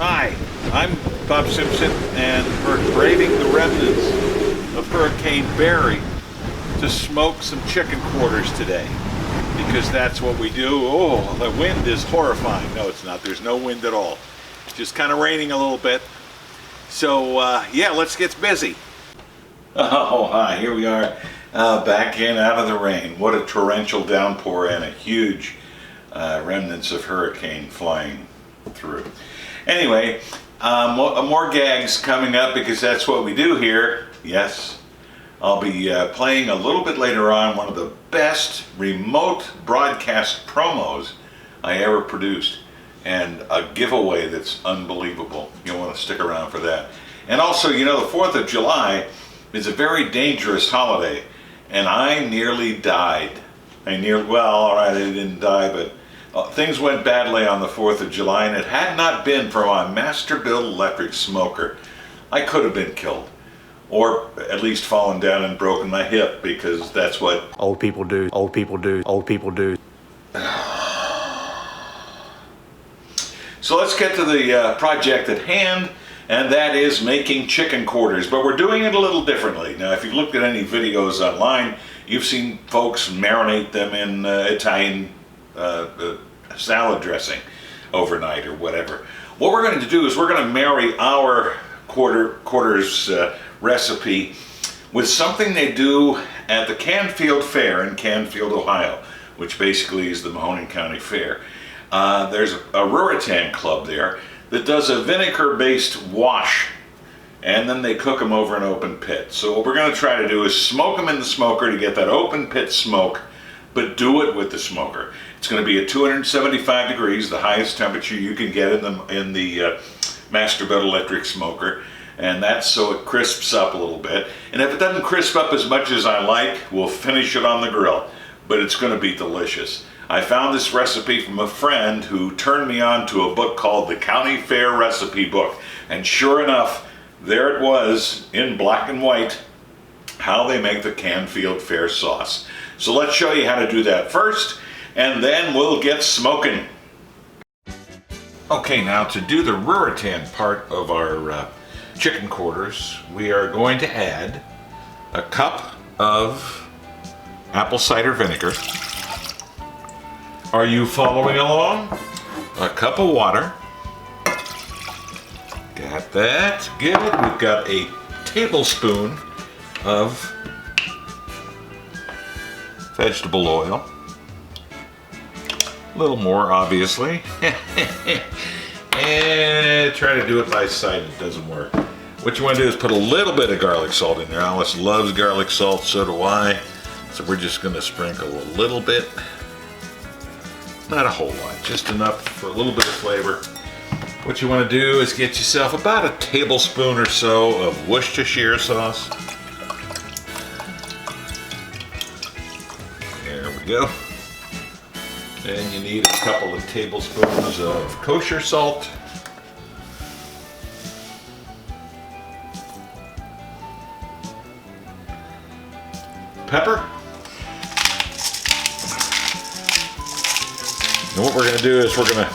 Hi, I'm Bob Simpson, and we're braving the remnants of Hurricane Barry to smoke some chicken quarters today, because that's what we do. Oh, the wind is horrifying. No, it's not. There's no wind at all. It's just kind of raining a little bit. So, yeah, let's get busy. Oh, hi, here we are, back in out of the rain. What a torrential downpour and a huge remnants of hurricane flying through. Anyway, more gags coming up because that's what we do here. Yes, I'll be playing a little bit later on one of the best remote broadcast promos I ever produced, and a giveaway that's unbelievable. You'll want to stick around for that. And also, you know, the 4th of July is a very dangerous holiday, and I nearly died. Well, all right, I didn't die, but things went badly on the 4th of July, and it had not been for my Masterbilt Electric Smoker, I could have been killed. Or at least fallen down and broken my hip, because that's what old people do, old people do, old people do. So let's get to the project at hand, and that is making chicken quarters. But we're doing it a little differently. Now, if you've looked at any videos online, you've seen folks marinate them in Italian salad dressing overnight or whatever. What we're going to do is we're going to marry our quarters recipe with something they do at the Canfield Fair in Canfield, Ohio, which basically is the Mahoning County Fair. There's a Ruritan Club there that does a vinegar-based wash, and then they cook them over an open pit. So what we're going to try to do is smoke them in the smoker to get that open pit smoke, but do it with the smoker. It's going to be at 275 degrees, the highest temperature you can get in the Masterbilt Electric Smoker, and that's so it crisps up a little bit. And if it doesn't crisp up as much as I like, we'll finish it on the grill, but it's going to be delicious. I found this recipe from a friend who turned me on to a book called the County Fair Recipe Book, and sure enough, there it was in black and white, how they make the Canfield Fair sauce. So let's show you how to do that first, and then we'll get smoking. Okay, now to do the Ruritan part of our chicken quarters, we are going to add a cup of apple cider vinegar. Are you following along? A cup of water. Got that. Good. We've got a tablespoon of vegetable oil. A little more, obviously. And try to do it by sight. It doesn't work. What you want to do is put a little bit of garlic salt in there. Alice loves garlic salt, so do I. So we're just going to sprinkle a little bit. Not a whole lot, just enough for a little bit of flavor. What you want to do is get yourself about a tablespoon or so of Worcestershire sauce. There we go. Then you need a couple of tablespoons of kosher salt. Pepper. And what we're going to do is we're going to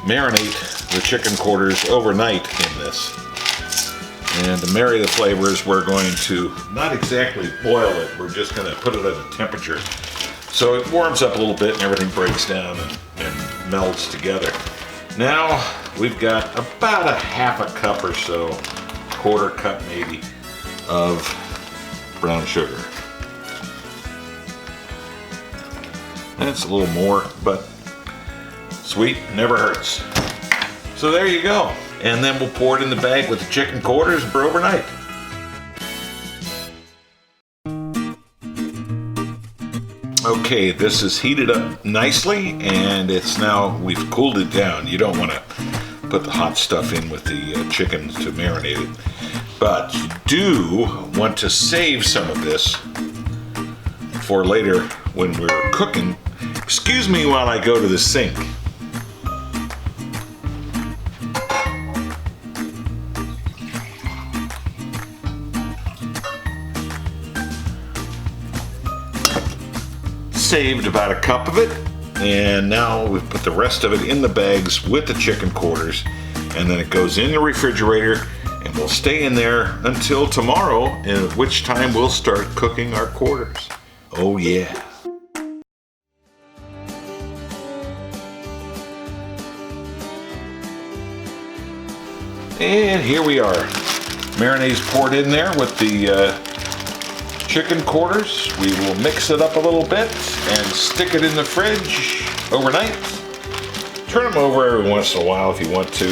marinate the chicken quarters overnight in this. And to marry the flavors, we're going to not exactly boil it, we're just going to put it at a temperature. So it warms up a little bit and everything breaks down and melds together. Now we've got about a half a cup or so, quarter cup maybe, of brown sugar. That's a little more, but sweet never hurts. So there you go. And then we'll pour it in the bag with the chicken quarters for overnight. Okay, this is heated up nicely, and it's now, we've cooled it down. You don't want to put the hot stuff in with the chicken to marinate it. But you do want to save some of this for later when we're cooking. Excuse me while I go to the sink. Saved about a cup of it, and now we've put the rest of it in the bags with the chicken quarters, and then it goes in the refrigerator and will stay in there until tomorrow, at which time we'll start cooking our quarters. Oh yeah. And here we are. Mayonnaise poured in there with the chicken quarters. We will mix it up a little bit and stick it in the fridge overnight. Turn them over every once in a while if you want to,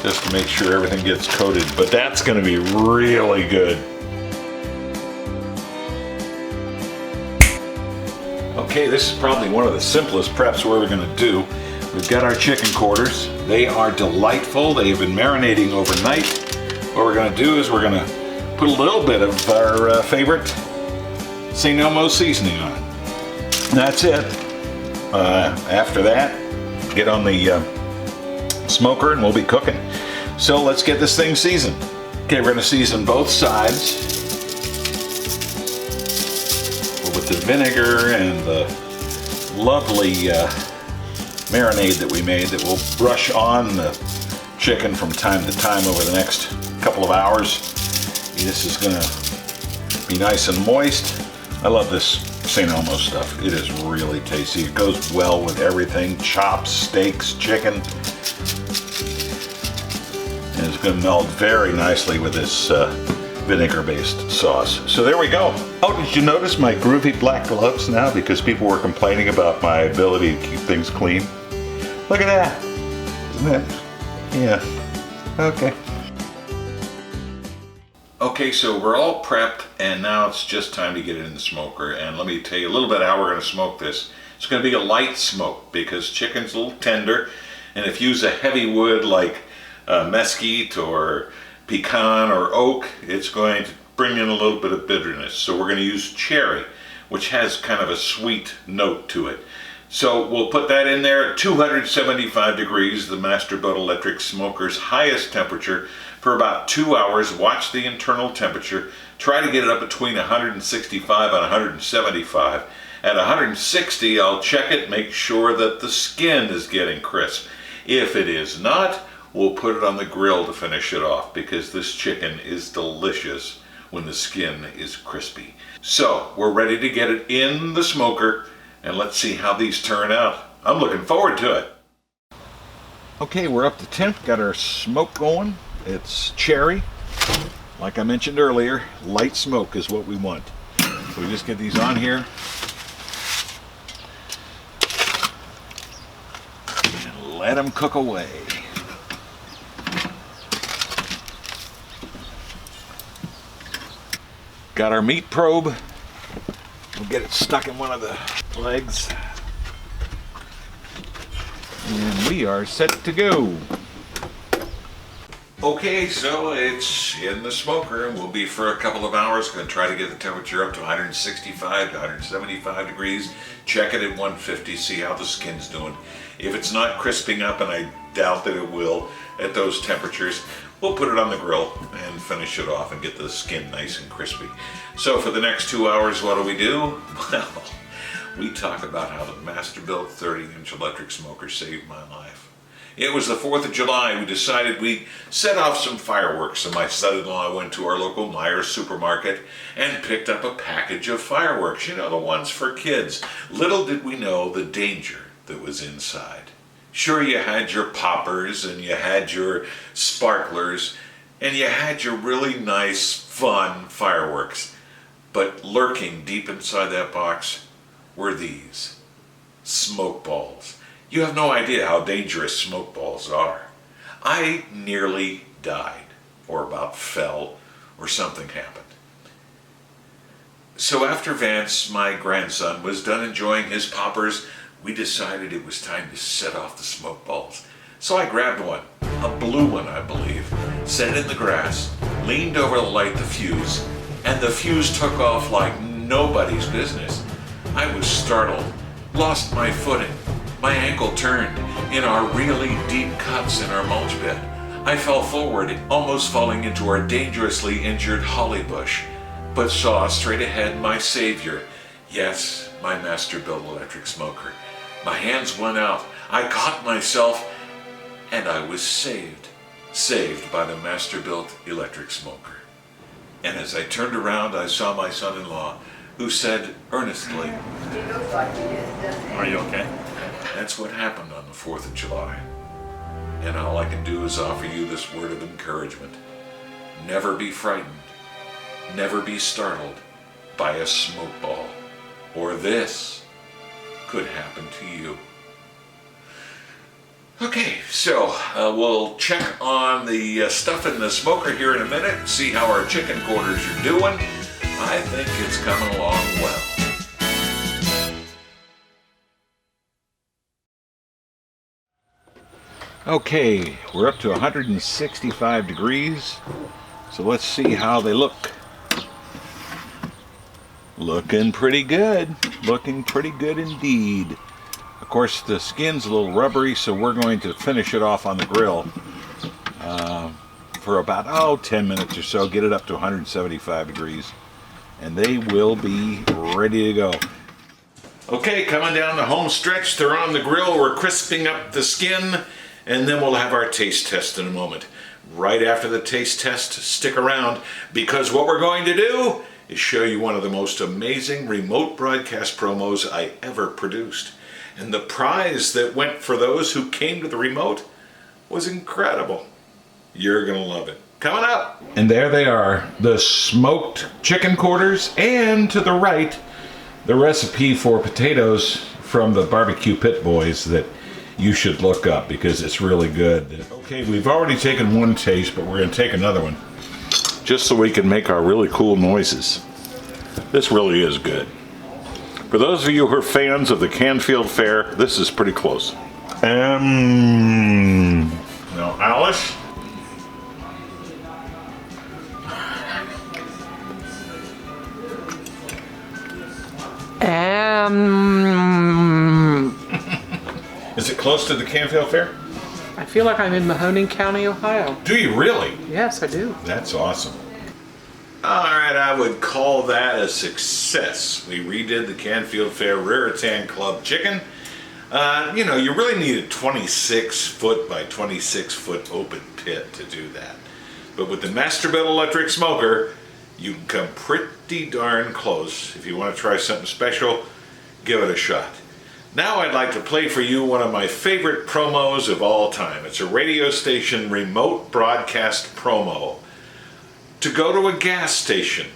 just to make sure everything gets coated. But that's going to be really good. Okay, this is probably one of the simplest preps we're ever going to do. We've got our chicken quarters. They are delightful. They've been marinating overnight. What we're going to do is we're going to put a little bit of our favorite St. Elmo seasoning on it. And that's it. After that, get on the smoker and we'll be cooking. So let's get this thing seasoned. Okay, we're going to season both sides with the vinegar and the lovely marinade that we made that we'll brush on the chicken from time to time over the next couple of hours. This is going to be nice and moist. I love this St. Elmo stuff. It is really tasty. It goes well with everything. Chops, steaks, chicken. And it's going to meld very nicely with this vinegar-based sauce. So there we go. Oh, did you notice my groovy black gloves now? Because people were complaining about my ability to keep things clean. Look at that. Isn't that? Yeah. Okay. Okay, so we're all prepped, and now it's just time to get it in the smoker. And let me tell you a little bit how we're going to smoke this. It's going to be a light smoke because chicken's a little tender, and if you use a heavy wood like mesquite or pecan or oak, it's going to bring in a little bit of bitterness. So we're going to use cherry, which has kind of a sweet note to it. So we'll put that in there at 275 degrees, the Masterbuilt Electric Smoker's highest temperature, for about 2 hours. Watch the internal temperature. Try to get it up between 165 and 175. At 160, I'll check it, make sure that the skin is getting crisp. If it is not, we'll put it on the grill to finish it off, because this chicken is delicious when the skin is crispy. So we're ready to get it in the smoker, and let's see how these turn out. I'm looking forward to it. Okay, we're up to temp, got our smoke going. It's cherry. Like I mentioned earlier, light smoke is what we want. So we just get these on here. And let them cook away. Got our meat probe. We'll get it stuck in one of the legs. And we are set to go. Okay, so it's in the smoker and we'll be for a couple of hours. Going to try to get the temperature up to 165 to 175 degrees. Check it at 150, see how the skin's doing. If it's not crisping up, and I doubt that it will at those temperatures, we'll put it on the grill and finish it off and get the skin nice and crispy. So for the next 2 hours, what do? Well, we talk about how the Masterbuilt 30-inch electric smoker saved my life. It was the 4th of July. We decided we'd set off some fireworks, and my son-in-law went to our local Myers supermarket and picked up a package of fireworks. You know, the ones for kids. Little did we know the danger that was inside. Sure, you had your poppers, and you had your sparklers, and you had your really nice, fun fireworks. But lurking deep inside that box were these smoke balls. You have no idea how dangerous smoke balls are. I nearly died, or about fell, or something happened. So after Vance, my grandson, was done enjoying his poppers, we decided it was time to set off the smoke balls. So I grabbed one, a blue one I believe, set it in the grass, leaned over to light the fuse, and the fuse took off like nobody's business. I was startled, lost my footing. My ankle turned in our really deep cuts in our mulch bed. I fell forward, almost falling into our dangerously injured holly bush, but saw straight ahead my savior. Yes, my Masterbuilt electric smoker. My hands went out. I caught myself, and I was saved. saved by the Masterbilt Electric Smoker. And as I turned around, I saw my son-in-law, who said earnestly, Are you okay? "That's what happened on the 4th of July. And all I can do is offer you this word of encouragement. Never be frightened. Never be startled by a smoke ball, or this could happen to you." Okay, so we'll check on the stuff in the smoker here in a minute, see how our chicken quarters are doing. I think it's coming along well. Okay, we're up to 165 degrees, so let's see how they look. Looking pretty good. Looking pretty good indeed. Of course, the skin's a little rubbery, so we're going to finish it off on the grill for about 10 minutes or so. Get it up to 175 degrees, and they will be ready to go. Okay, coming down the home stretch, they're on the grill. We're crisping up the skin, and then we'll have our taste test in a moment. Right after the taste test, stick around, because what we're going to do is show you one of the most amazing remote broadcast promos I ever produced. And the prize that went for those who came to the remote was incredible. You're gonna love it. Coming up. And there they are, the smoked chicken quarters, and to the right, the recipe for potatoes from the Barbecue Pit Boys that you should look up because it's really good. Okay, we've already taken one taste, but we're gonna take another one just so we can make our really cool noises. This really is good. For those of you who are fans of the Canfield Fair, this is pretty close. Now, Alice? Is it close to the Canfield Fair? I feel like I'm in Mahoning County, Ohio. Do you really? Yes, I do. That's awesome. All right, I would call that a success. We redid the Canfield Fair Ruritan Club chicken. You really need a 26 foot by 26 foot open pit to do that. But with the Masterbilt Electric Smoker, you can come pretty darn close. If you want to try something special, give it a shot. Now I'd like to play for you one of my favorite promos of all time. It's a radio station remote broadcast promo to go to a gas station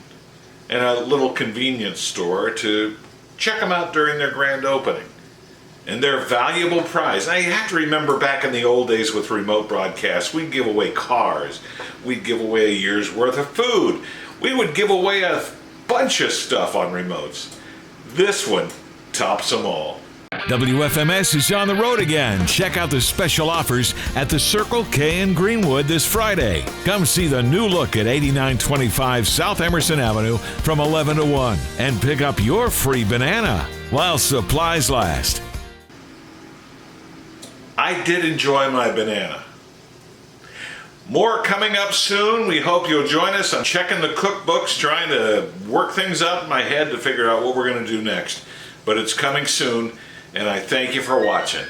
and a little convenience store to check them out during their grand opening. And their valuable prize. Now you have to remember back in the old days with remote broadcasts, we'd give away cars, we'd give away a year's worth of food, we would give away a bunch of stuff on remotes. This one tops them all. WFMS is on the road again. Check out the special offers at the Circle K in Greenwood this Friday. Come see the new look at 8925 South Emerson Avenue from 11 to 1 and pick up your free banana while supplies last. I did enjoy my banana. More coming up soon. We hope you'll join us. I'm checking the cookbooks, trying to work things out in my head to figure out what we're going to do next. But it's coming soon, and I thank you for watching.